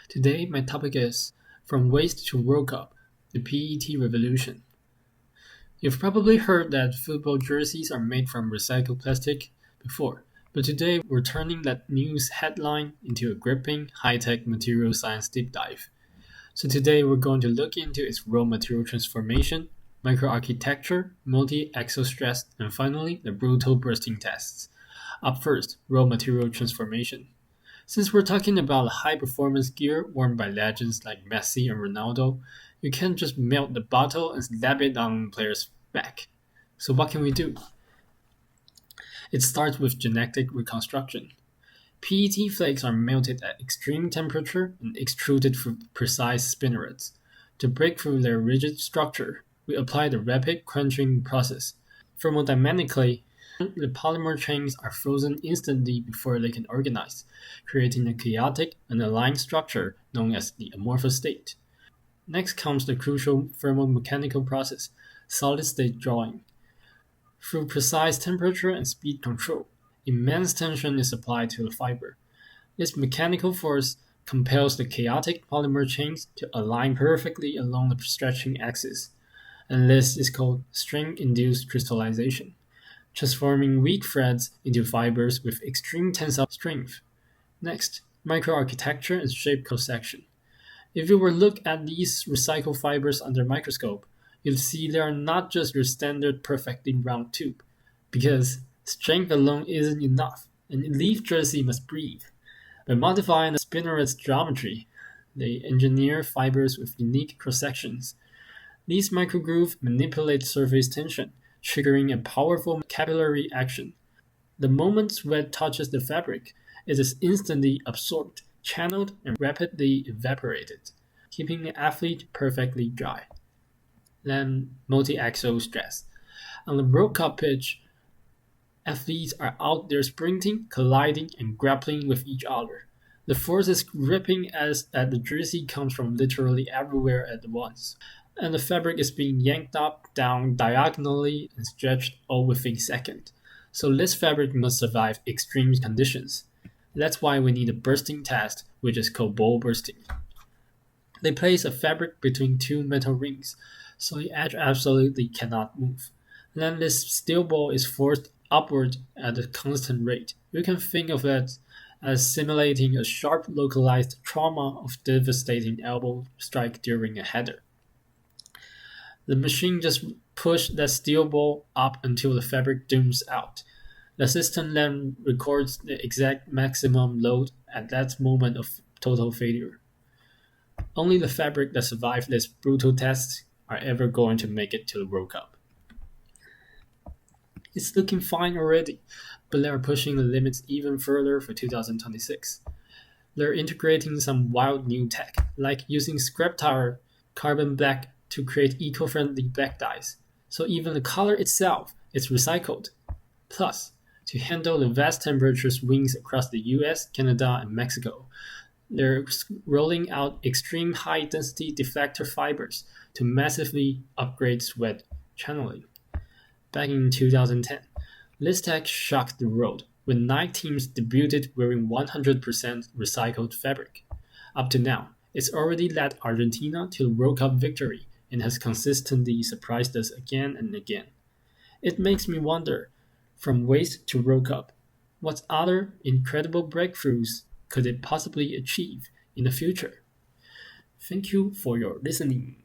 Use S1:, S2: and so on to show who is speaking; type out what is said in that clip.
S1: Today, my topic is From Waste to World Cup, the PET Revolution. You've probably heard that football jerseys are made from recycled plastic before, but today we're turning that news headline into a gripping, high-tech material science deep dive. So today we're going to look into its raw material transformation, microarchitecture, multi-axial stress, and finally the brutal bursting tests. Up first, raw material transformation. Since we're talking about high-performance gear worn by legends like Messi and Ronaldo, you can't just melt the bottle and slap it on the player's back. So what can we do? It starts with genetic reconstruction. PET flakes are melted at extreme temperature and extruded through precise spinnerets. To break through their rigid structure, we apply the rapid crunching process. Thermodynamically, the polymer chains are frozen instantly before they can organize, creating a chaotic, unaligned structure known as the amorphous state. Next comes the crucial thermomechanical process, solid-state drawing. Through precise temperature and speed control, immense tension is applied to the fiber. This mechanical force compels the chaotic polymer chains to align perfectly along the stretching axis, and this is called strain-induced crystallization, transforming weak threads into fibers with extreme tensile strength. Next, microarchitecture and shape cross-section. If you were to look at these recycled fibers under a microscope, you'll see they are not just your standard perfectly round tube, because strength alone isn't enough. An elite jersey must breathe. By modifying the spinneret's geometry, they engineer fibers with unique cross-sections. These microgrooves manipulate surface tension, triggering a powerful capillary action. The moment sweat touches the fabric, it is instantly absorbed, channeled, and rapidly evaporated, keeping the athlete perfectly dry. Then, multi-axial stress. On the World Cup pitch, athletes are out there sprinting, colliding, and grappling with each other. The force is gripping as that the jersey comes from literally everywhere at once, and the fabric is being yanked up, down, diagonally, and stretched all within a second. So this fabric must survive extreme conditions. That's why we need a bursting test, which is called ball bursting. They place a fabric between two metal rings, so the edge absolutely cannot move. Then this steel ball is forced upward at a constant rate. You can think of it as simulating a sharp localized trauma of devastating elbow strike during a header. The machine just pushes that steel ball up until the fabric dooms out. The system then records the exact maximum load at that moment of total failure. Only the fabric that survived this brutal test are ever going to make it to the World Cup. It's looking fine already, but they are pushing the limits even further for 2026. They're integrating some wild new tech, like using scrap tire carbon black to create eco-friendly black dyes, so even the color itself is recycled. Plus, to handle the vast temperature swings across the US, Canada, and Mexico, they're rolling out extreme high-density deflector fibers to massively upgrade sweat channeling. Back in 2010, this tech shocked the world when 9 teams debuted wearing 100% recycled fabric. Up to now, it's already led Argentina to the World Cup victory and has consistently surprised us again and again. It makes me wonder, from waste to World Cup, what other incredible breakthroughs could it possibly achieve in the future? Thank you for your listening.